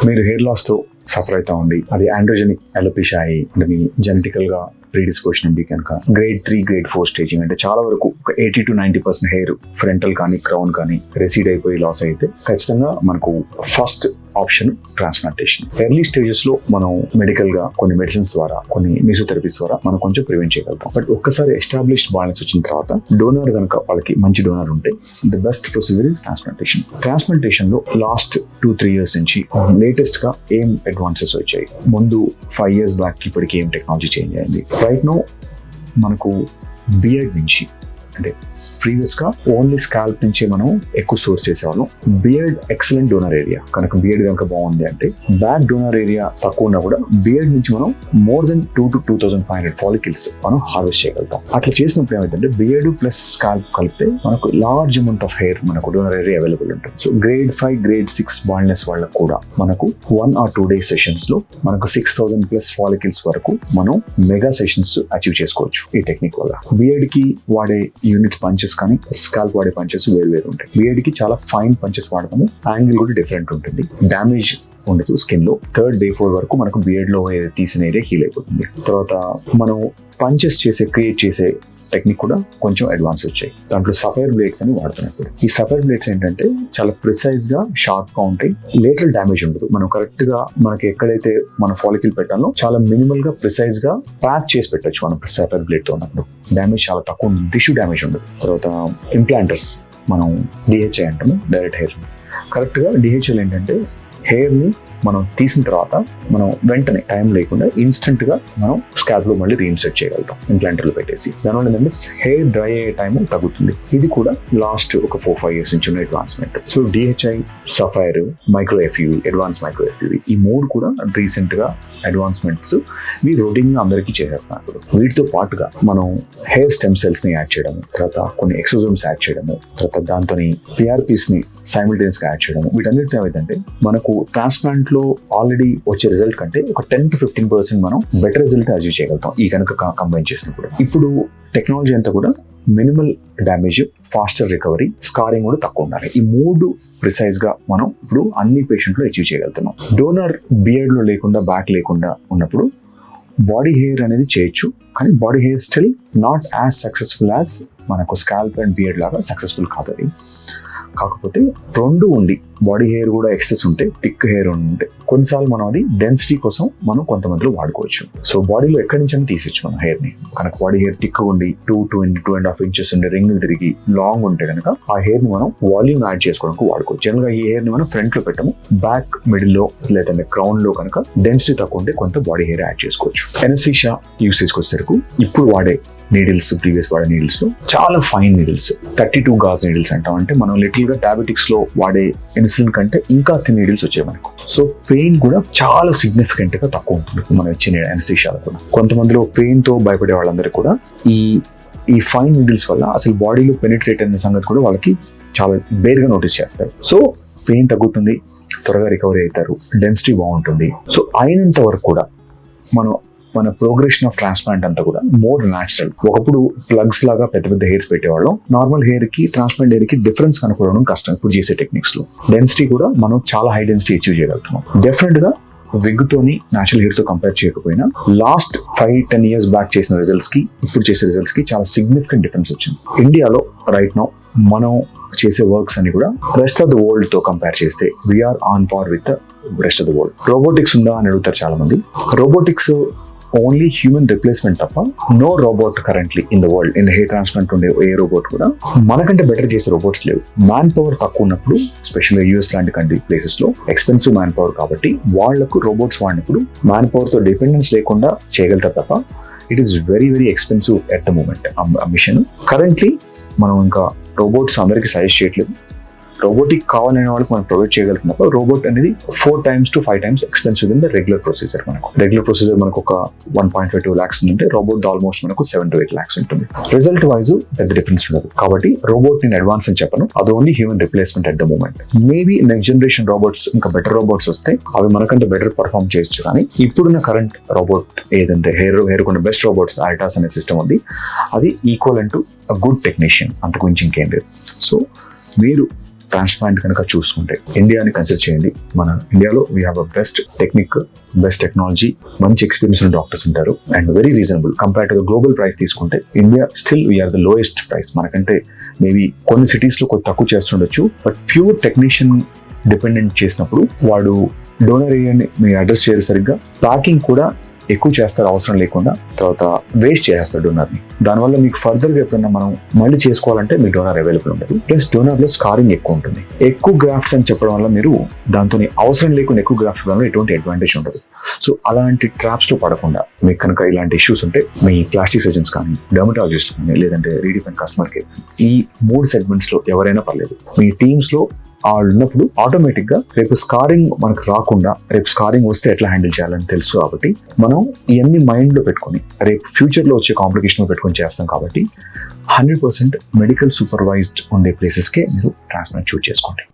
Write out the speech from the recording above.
మీరు hair లాస్తో suffer అవుతా ఉండి అది ఆండ్రోజెనిక్ అలోపేషియా అయ్యి అంటే మీ జెనెటికల్గా ప్రీడిస్పోజిషన్ ఉండి కనుక గ్రేడ్ 3, గ్రేడ్ 4 స్టేజింగ్ అంటే చాలా వరకు 80 to 90% హెయిర్ ఫ్రంటల్ కానీ క్రౌన్ కానీ రెసీడ్ అయిపోయి లాస్ అయితే ఖచ్చితంగా మనకు first option transplantation. Early stages లో మనం మెడికల్ గా కొన్ని మెడిసిన్స్ ద్వారా కొన్ని మెసోథెరపీస్ ద్వారా మనం కొంచెం ప్రివెంట్ చేయగలుగుతాం. బట్ ఒక్కసారి ఎస్టాబ్లిష్డ్ బాలన్స్ వచ్చిన తర్వాత డోనర్ కనుక వాళ్ళకి మంచి డోనర్ ఉంటే the best procedure is transplantation. Transplantation లో లాస్ట్ 2-3 years నుంచి లేటెస్ట్ గా ఏం అడ్వాన్సెస్ వచ్చాయి, ముందు 5 years బ్యాక్ ఇప్పటికి ఏం టెక్నాలజీ చేంజ్ అయింది. రైట్ నో మనకు బియర్డ్ నుంచి అంటే ప్రీవియస్ గా ఓన్లీ స్కాల్ప్ నుంచే మనం ఎక్కువ సోర్స్ చేసేవాళ్ళం. బియర్డ్ ఎక్సలెంట్ డోనర్ ఏరియా కనుక బియర్డ్ కనుక బాగుంది అంటే బ్యాక్ డోనర్ ఏరియా తక్కువ ఉన్నా కూడా బియర్డ్ నుంచి మనం మోర్ దెన్ 2 to 2,500 ఫాలికల్స్ మనం హార్వెస్ట్ చేయగలుగుతాం. అట్లా చేసినప్పుడు ఏమైందంటే బియర్డ్ ప్లస్ స్కాల్ప్ కలిపితే మనకు లార్జ్ అమౌంట్ ఆఫ్ హెయిర్ మనకు డోనర్ ఏరియా అవైలబుల్ ఉంటుంది. సో గ్రేడ్ 5, గ్రేడ్ 6 బాల్డ్నెస్ వాళ్ళకు కూడా మనకు 1 or 2 days సెషన్స్ లో మనకు 6,000+ ఫాలికల్స్ వరకు మనం మెగా సెషన్స్ అచీవ్ చేసుకోవచ్చు ఈ టెక్నిక్ వల్ల. బియర్డ్ కి వాడే యూనిట్ పంచెస్ కానీ స్కాల్ప్ వాడే పంచెస్ వేరు ఉంటాయి. బియర్డ్ కి చాలా ఫైన్ పంచెస్ వాడతాము, యాంగిల్ కూడా డిఫరెంట్ ఉంటుంది, డ్యామేజ్ ఉండదు స్కిన్ లో. 3rd day 4 వరకు మనకు బియర్డ్ లో తీసిన ఏరియా హీల్ అయిపోతుంది. తర్వాత మనం పంచెస్ క్రియేట్ చేసే టెక్నిక్ కూడా కొంచెం అడ్వాన్స్ వచ్చాయి. దాంట్లో సఫైర్ బ్లేడ్స్ అని వాడుతున్నప్పుడు ఈ సఫైర్ బ్లేడ్స్ ఏంటంటే చాలా ప్రిసైజ్ గా షార్ప్ గా ఉంటాయి, లేటరల్ డ్యామేజ్ ఉండదు. మనం కరెక్ట్ గా మనకి ఎక్కడైతే మన ఫాలికల్ పెట్టాలో చాలా మినిమల్ గా ప్రిసైజ్ గా ప్యాక్ చేసి పెట్టచ్చు మనం సఫైర్ బ్లేడ్ తో ఉన్నప్పుడు. డ్యామేజ్ చాలా తక్కువ, టిష్యూ డ్యామేజ్ ఉండదు. తర్వాత ఇంప్లాంటర్స్ మనం డిహెచ్ఐ అంటాము, డైరెక్ట్ హెయిర్. కరెక్ట్ గా డిహెచ్ఐ ఏంటంటే హెయిర్ ని మనం తీసిన తర్వాత మనం వెంటనే టైం లేకుండా ఇన్స్టెంట్ గా మనం స్కాల్ప్ లో మళ్ళీ రీఇన్సర్ట్ చేయగలుగుతాం ఇంప్లాంటర్లు పెట్టేసి. దానివల్ల ఏంటంటే హెయిర్ డ్రై అయ్యే టైం తగ్గుతుంది. ఇది కూడా లాస్ట్ ఒక 4-5 years నుంచి ఉన్న advancement. So DHI, sapphire, micro FUE, advance micro FUE, ఈ 3 కూడా రీసెంట్ గా అడ్వాన్స్మెంట్స్ ఇవి రొటీన్ గా అందరికీ చేసేస్తున్నారు. వీటితో పాటుగా మనం హెయిర్ స్టెమ్ సెల్స్ ని యాడ్ చేయడము, తర్వాత కొన్ని ఎక్సోజోమ్స్ యాడ్ చేయడము, తర్వాత దాంతో పిఆర్పీస్ ని సైమల్టేనియస్ గా యాడ్ చేయడము, వీటన్నిటితో ఏమైందంటే మనకు ట్రాన్స్ప్లాంట్ లో ఆల్రెడీ వచ్చే రిజల్ట్ కంటే ఒక 10 to 15% మనం బెటర్ రిజల్ట్ అచీవ్ చేయగలుగుతాం ఈ కనుక కంబైన్ చేసినప్పుడు. ఇప్పుడు టెక్నాలజీ అంతా కూడా minimal damage, faster recovery, scarring కూడా తక్కువ ఉండాలి. ఈ 3 ప్రిసైజ్ గా మనం ఇప్పుడు అన్ని పేషెంట్లు అచీవ్ చేయగలుగుతున్నాం. డోనర్ బియర్డ్ లో లేకుండా, బ్యాక్ లేకుండా ఉన్నప్పుడు బాడీ హెయిర్ అనేది చేయొచ్చు, కానీ body hair still not as successful as మనకు స్కాల్ప్ అండ్ బియర్డ్ లాగా సక్సెస్ఫుల్ కాదు అది. కాకపోతే 2 ఉండి బాడీ హెయిర్ కూడా ఎక్సెస్ ఉంటే, థిక్ హెయిర్ ఉంటే కొన్నిసార్లు మనం అది డెన్సిటీ కోసం మనం కొంతమందిలో వాడుకోవచ్చు. సో బాడీలో ఎక్కడి నుంచి తీసేచ్చు మనం హెయిర్ ని. కనుక బాడీ హెయిర్ థిక్ ఉండి 2-2.5 inches ఉండి రింగ్ తిరిగి లాంగ్ ఉంటే కనుక ఆ హెయిర్ ని మనం వాల్యూమ్ యాడ్ చేసుకోవడానికి వాడుకోవచ్చు. జనరల్ గా ఈ హెయిర్ ని మనం ఫ్రంట్ లో పెట్టము, బ్యాక్, మిడిల్ లో లేదంటే క్రౌన్ లో కనుక డెన్సిటీ తక్కువ ఉంటే కొంత బాడీ హెయిర్ యాడ్ చేసుకోవచ్చు. ఎనస్థీషియా యూసేజ్కి వచ్చేసరికి ఇప్పుడు వాడే నీడిల్స్, ప్రీవియస్ వాడే నీడిల్స్ లో చాలా ఫైన్ నీడిల్స్, 32 gauge నీడిల్స్ అంటాం. అంటే మనం లిటిల్ గా డయాబెటిక్స్ లో వాడే ఇన్సులిన్ కంటే ఇంకా థిన్ నీడిల్స్ వచ్చాయి మనకు. సో పెయిన్ కూడా చాలా సిగ్నిఫికెంట్ గా తక్కువ ఉంటుంది మనం ఇచ్చిన ఎనస్థీషియాలో కూడా. కొంతమందిలో పెయిన్ తో భయపడే వాళ్ళందరూ కూడా ఈ ఫైన్ నీడిల్స్ వల్ల అసలు బాడీలో పెనిట్రేట్ అనే సంగతి కూడా వాళ్ళకి చాలా బేర్గా నోటీస్ చేస్తారు. సో పెయిన్ తగ్గుతుంది, త్వరగా రికవరీ అవుతారు, డెన్సిటీ బాగుంటుంది. సో అయినంత వరకు కూడా మన ప్రోగ్రెషన్ ఆఫ్ ట్రాన్స్ప్లాంట్ అంతా కూడా మోర్ న్యాచురల్. ఒకప్పుడు ప్లగ్స్ లాగా పెద్ద పెద్ద హెయిర్స్ పెట్టేవాళ్ళం. నార్మల్ హెయిర్ కి ట్రాన్స్ప్లాంట్ హెయిర్ కి డిఫరెన్స్ కనుక్కోవడం కష్టం ఇప్పుడు చేసే టెక్నిక్స్ లో. డెన్సిటీ కూడా మనం చాలా హై డెన్సిటీ అచీవ్ చేయగలుగుతున్నాం. డెఫినెట్ గా విగ్ తోని న్యాచురల్ హెయిర్ తో కంపేర్ చేయకపోయినా లాస్ట్ 5-10 years బ్యాక్ చేసిన రిజల్ట్స్ కి ఇప్పుడు చేసే రిజల్ట్స్ కి చాలా సిగ్నిఫికెంట్ డిఫరెన్స్ వచ్చింది. ఇండియాలో రైట్ నౌ మనం చేసే వర్క్స్ అన్ని కూడా రెస్ట్ ఆఫ్ ద వరల్డ్ తో కంపేర్ చేస్తే we're on par with rest of the world. Robotics ఉందా అని అడుగుతారు చాలా మంది. రోబోటిక్స్ ఓన్లీ హ్యూమన్ రిప్లేస్మెంట్ తప్ప no robot currently in the world. In hair transplant ఉండే ఏ రోబోట్ కూడా మనకంటే బెటర్ చేసే రోబోట్స్ లేవు. మ్యాన్ పవర్ తక్కువ ఉన్నప్పుడు, ఎస్పెషల్గా యూఎస్ లాంటి కంట్రీ ప్లేసెస్ లో ఎక్స్పెన్సివ్ మ్యాన్ పవర్ కాబట్టి వాళ్లకు రోబోట్స్ వాడినప్పుడు మ్యాన్ పవర్ తో డిపెండెన్స్ లేకుండా చేయగలుగుతారు తప్ప it is very very expensive at the moment ఆ మిషన్. కరెంట్లీ మనం ఇంకా రోబోట్స్ అందరికీ సజెస్ట్ చేయట్లేదు. రోబోటిక్ కావాలనే వాళ్ళకి మనం ప్రొవైడ్ చేయగలుగుతున్నప్పుడు రోబోట్ అనేది 4 times to 5 times expensive in the regular procedure. Regular procedure మనకు ఒక 1.5-2 lakhs ఉంటే రోబోట్ ఆల్మోస్ట్ మనకు 7-8 lakhs ఉంటుంది. రిజల్ట్ వైజ్ పెద్ద డిఫరెన్స్ ఉండదు. కాబట్టి రోబోట్ నేను అడ్వాన్స్ అని చెప్పను, అది only human replacement at the moment. Maybe next generation robots ఇంకా బెటర్ రోబోట్స్ వస్తే అవి మనకంటే బెటర్ పర్ఫార్మ్ చేయొచ్చు. కానీ ఇప్పుడున్న కరెంట్ రోబోట్ ఏదంటే హెయిర్ కొన్ని బెస్ట్ రోబోట్స్ ఆల్టాస్ అనే సిస్టమ్ ఉంది, అది equal to a good technician, అంతకు మించి ఇంకేం లేదు. సో మీరు ట్రాన్స్ప్లాంట్ కనుక చూసుకుంటే ఇండియాని కన్సిడర్ చేయండి. మన ఇండియాలో we have a best technique, best technology, మంచి ఎక్స్పీరియన్స్ ఉన్న డాక్టర్స్ ఉంటారు and very reasonable compare to the global price తీసుకుంటే India still we are the lowest price. మనకంటే మేబీ కొన్ని సిటీస్ లో కొంచెం తక్కువ చేస్తుండొచ్చు, బట్ ప్యూర్ టెక్నీషియన్ డిపెండెంట్ చేసినప్పుడు వాడు డోనర్ ఏరియాని మీరు అడ్రస్ చేయరు సరిగ్గా, ప్యాకింగ్ కూడా ఎక్కువ చేస్తారు అవసరం లేకుండా, తర్వాత వేస్ట్ చేస్తారు డోనర్ని. దానివల్ల మీకు ఫర్దర్గా ఎప్పుడన్నా మనం మళ్ళీ చేసుకోవాలంటే మీ డోనర్ అవైలబుల్ ఉండదు. ప్లస్ డోనర్లో స్కారింగ్ ఎక్కువ ఉంటుంది. ఎక్కువ గ్రాఫ్ట్స్ అని చెప్పడం వల్ల మీరు దాంతో అవసరం లేకుండా ఎక్కువ గ్రాఫ్ట్ వల్ల ఎటువంటి అడ్వాంటేజ్ ఉండదు. సో అలాంటి ట్రాప్స్లో పడకుండా మీకు కనుక ఇలాంటి ఇష్యూస్ ఉంటే మీ ప్లాస్టిక్ సర్జన్స్ కానీ, డెర్మటాలజిస్ట్ కానీ, లేదంటే రీడిఫైన్ కస్టమర్ కేర్, ఈ 3 సెగ్మెంట్స్లో ఎవరైనా పర్లేదు, మీ టీమ్స్లో వాళ్ళు ఉన్నప్పుడు ఆటోమేటిక్గా రేపు స్కారింగ్ మనకు రాకుండా, రేపు స్కారింగ్ వస్తే ఎట్లా హ్యాండిల్ చేయాలని తెలుసు కాబట్టి మనం ఇవన్నీ మైండ్లో పెట్టుకొని రేపు ఫ్యూచర్లో వచ్చే కాంప్లికేషన్ పెట్టుకొని చేస్తాం కాబట్టి 100% మెడికల్ సూపర్వైజ్డ్ ఉండే ప్లేసెస్కే మీరు ట్రాన్స్ప్లాంట్ చూస్ చేసుకోండి.